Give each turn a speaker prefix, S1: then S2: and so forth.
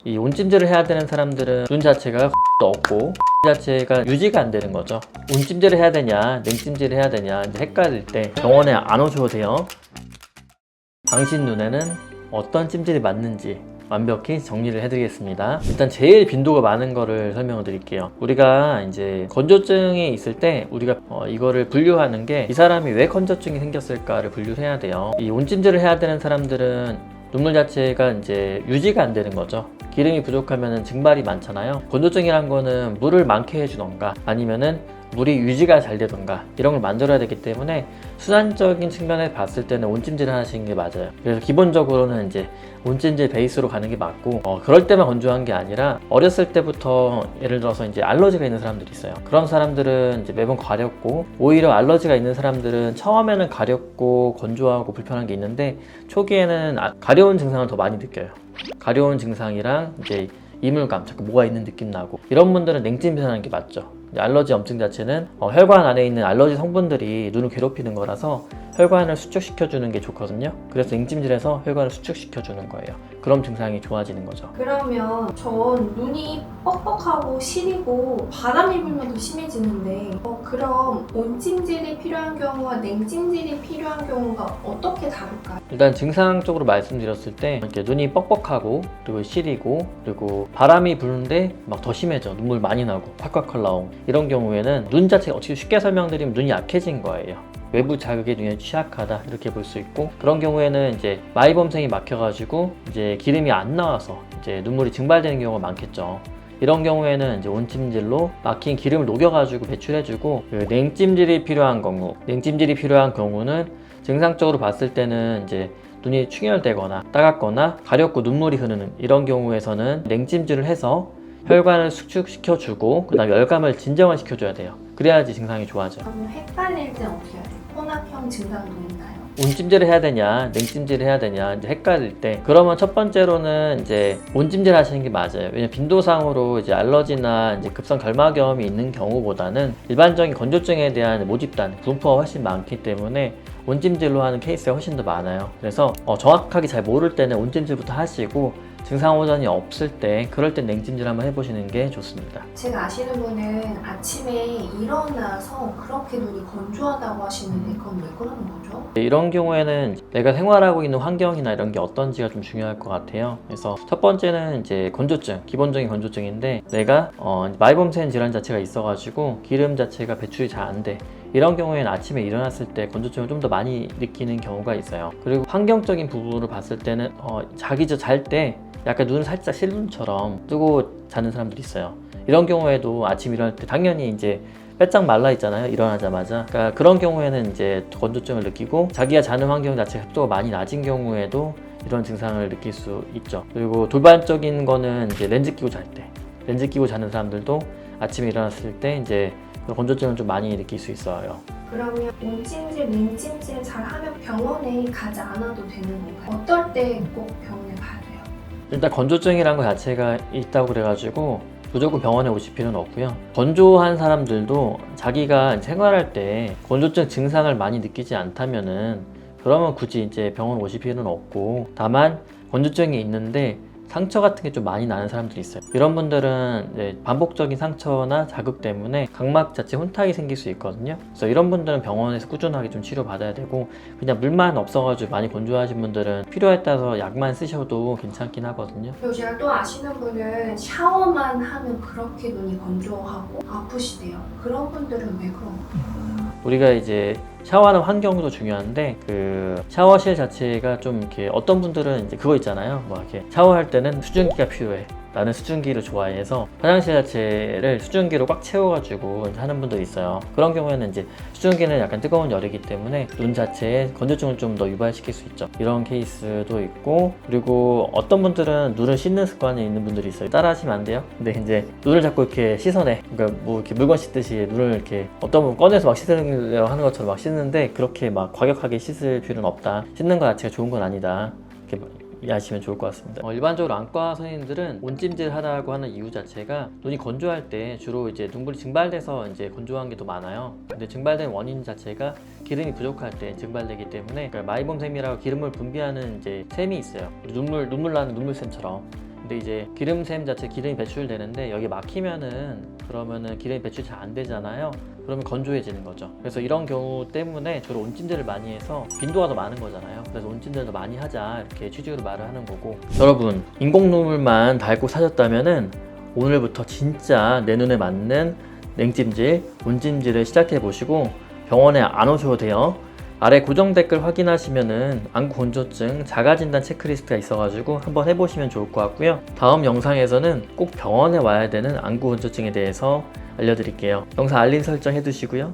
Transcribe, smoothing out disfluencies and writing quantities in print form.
S1: 이 온찜질을 해야 되는 사람들은 눈 자체가 없고 자체가 유지가 안 되는 거죠. 온찜질을 해야 되냐 냉찜질을 해야 되냐 이제 헷갈릴 때 병원에 안 오셔도 돼요. 당신 눈에는 어떤 찜질이 맞는지 완벽히 정리를 해드리겠습니다. 일단 제일 빈도가 많은 거를 설명을 드릴게요. 우리가 이제 건조증이 있을 때 우리가 이거를 분류하는 게 이 사람이 왜 건조증이 생겼을까를 분류를 해야 돼요. 이 온찜질을 해야 되는 사람들은 눈물 자체가 이제 유지가 안 되는 거죠. 기름이 부족하면 증발이 많잖아요. 건조증이란 거는 물을 많게 해주던가 아니면은 물이 유지가 잘 되던가 이런 걸 만들어야 되기 때문에 수단적인 측면에 봤을 때는 온찜질을 하시는 게 맞아요. 그래서 기본적으로는 이제 온찜질 베이스로 가는 게 맞고 그럴 때만 건조한 게 아니라 어렸을 때부터 예를 들어서 이제 알러지가 있는 사람들이 있어요. 그런 사람들은 이제 매번 가렵고 오히려 알러지가 있는 사람들은 처음에는 가렵고 건조하고 불편한 게 있는데 초기에는 가려운 증상을 더 많이 느껴요. 가려운 증상이랑 이제 이물감, 자꾸 뭐가 있는 느낌 나고 이런 분들은 냉찜질 하는 게 맞죠. 알러지 염증 자체는 혈관 안에 있는 알러지 성분들이 눈을 괴롭히는 거라서 혈관을 수축시켜주는 게 좋거든요. 그래서 냉찜질해서 혈관을 수축시켜주는 거예요. 그럼 증상이 좋아지는 거죠.
S2: 그러면 전 눈이 뻑뻑하고 시리고 바람이 불면 더 심해지는데 그럼 온찜질이 필요한 경우와 냉찜질이 필요한 경우가 어떻게 다를까요?
S1: 일단 증상적으로 말씀드렸을 때 이렇게 눈이 뻑뻑하고 그리고 시리고 그리고 바람이 부는데 막 더 심해져. 눈물 많이 나고 콸콸콸 나오고 이런 경우에는 눈 자체가 어떻게 쉽게 설명드리면 눈이 약해진 거예요. 외부 자극에 눈이 취약하다 이렇게 볼 수 있고 그런 경우에는 이제 마이범생이 막혀가지고 이제 기름이 안 나와서 이제 눈물이 증발되는 경우가 많겠죠. 이런 경우에는 이제 온찜질로 막힌 기름을 녹여가지고 배출해주고 냉찜질이 필요한 경우는 증상적으로 봤을 때는 이제 눈이 충혈되거나 따갑거나 가렵고 눈물이 흐르는 이런 경우에서는 냉찜질을 해서 혈관을 수축시켜주고 그 다음에 열감을 진정을 시켜줘야 돼요. 그래야지 증상이 좋아져요.
S2: 그럼 헷갈릴 땐 어떻게 해야 돼요? 혼합형 증상도 있나요?
S1: 온찜질을 해야 되냐 냉찜질을 해야 되냐 이제 헷갈릴 때 그러면 첫 번째로는 이제 온찜질 하시는 게 맞아요. 왜냐면 빈도상으로 이제 알러지나 이제 급성 결막염이 있는 경우보다는 일반적인 건조증에 대한 모집단 분포가 훨씬 많기 때문에 온찜질로 하는 케이스가 훨씬 더 많아요. 그래서 정확하게 잘 모를 때는 온찜질부터 하시고 증상 호전이 없을 때 그럴 땐 냉찜질 한번 해보시는 게 좋습니다.
S2: 제가 아시는 분은 아침에 일어나서 그렇게 눈이 건조하다고 하시는데 그건 왜 그러는 거죠?
S1: 이런 경우에는 내가 생활하고 있는 환경이나 이런 게 어떤지가 좀 중요할 것 같아요. 그래서 첫 번째는 이제 건조증, 기본적인 건조증인데 내가 마이범생 질환 자체가 있어가지고 기름 자체가 배출이 잘 안 돼. 이런 경우에는 아침에 일어났을 때 건조증을 좀 더 많이 느끼는 경우가 있어요. 그리고 환경적인 부분으로 봤을 때는 자기 전 잘 때 약간 눈을 살짝 실눈처럼 뜨고 자는 사람들이 있어요. 이런 경우에도 아침 일어날 때 당연히 이제 빼짝 말라 있잖아요. 일어나자마자. 그러니까 그런 경우에는 이제 건조증을 느끼고 자기가 자는 환경 자체 습도가 많이 낮은 경우에도 이런 증상을 느낄 수 있죠. 그리고 돌발적인 거는 이제 렌즈 끼고 잘 때, 렌즈 끼고 자는 사람들도 아침에 일어났을 때 이제 건조증을 좀 많이 느낄 수 있어요.
S2: 그러면 온찜질, 냉찜질 잘 하면 병원에 가지 않아도 되는 건가요? 어떨 때 꼭 병원에 가야 돼요?
S1: 일단 건조증이라는 것 자체가 있다고 그래가지고 무조건 병원에 오실 필요는 없고요. 건조한 사람들도 자기가 생활할 때 건조증 증상을 많이 느끼지 않다면은 그러면 굳이 이제 병원 오실 필요는 없고 다만 건조증이 있는데 상처 같은 게 좀 많이 나는 사람들이 있어요. 이런 분들은 이제 반복적인 상처나 자극 때문에 각막 자체 혼탁이 생길 수 있거든요. 그래서 이런 분들은 병원에서 꾸준하게 좀 치료받아야 되고 그냥 물만 없어가지고 많이 건조하신 분들은 필요에 따라서 약만 쓰셔도 괜찮긴 하거든요.
S2: 그리고 제가 또 아시는 분은 샤워만 하면 그렇게 눈이 건조하고 아프시대요. 그런 분들은 왜 그런 거예요?
S1: 우리가 이제 샤워하는 환경도 중요한데 그 샤워실 자체가 좀 이렇게 어떤 분들은 이제 그거 있잖아요. 뭐 이렇게 샤워할 때는 수증기가 필요해. 나는 수증기를 좋아해서 화장실 자체를 수증기로 꽉 채워가지고 하는 분들이 있어요. 그런 경우에는 이제 수증기는 약간 뜨거운 열이기 때문에 눈 자체에 건조증을 좀 더 유발시킬 수 있죠. 이런 케이스도 있고 그리고 어떤 분들은 눈을 씻는 습관이 있는 분들이 있어요. 따라 하시면 안 돼요. 근데 이제 눈을 자꾸 이렇게 씻어내. 그러니까 뭐 이렇게 물건 씻듯이 눈을 이렇게 어떤 분 꺼내서 막 씻으려고 하는 것처럼 막 씻는데 그렇게 막 과격하게 씻을 필요는 없다. 씻는 거 자체가 좋은 건 아니다. 이렇게 이해하시면 좋을 것 같습니다. 일반적으로 안과 선생님들은 온찜질 하라고 하는 이유 자체가 눈이 건조할 때 주로 이제 눈물이 증발돼서 이제 건조한 게 더 많아요. 근데 증발된 원인 자체가 기름이 부족할 때 증발되기 때문에 그러니까 마이봄샘이라고 기름을 분비하는 이제 샘이 있어요. 눈물 나는 눈물샘처럼. 근데 이제 기름샘 자체 기름이 배출되는데 여기 막히면은 그러면은 기름이 배출이 잘 안 되잖아요. 그러면 건조해지는 거죠. 그래서 이런 경우 때문에 주로 온찜질을 많이 해서 빈도가 더 많은 거잖아요. 그래서 온찜질을 더 많이 하자 이렇게 취지로 말을 하는 거고, 여러분 인공 눈물만 달고 사셨다면은 오늘부터 진짜 내 눈에 맞는 냉찜질, 온찜질을 시작해 보시고 병원에 안 오셔도 돼요. 아래 고정 댓글 확인하시면은 안구 건조증 자가진단 체크리스트가 있어가지고 한번 해보시면 좋을 것 같고요. 다음 영상에서는 꼭 병원에 와야 되는 안구 건조증에 대해서 알려드릴게요. 영상 알림 설정 해두시고요.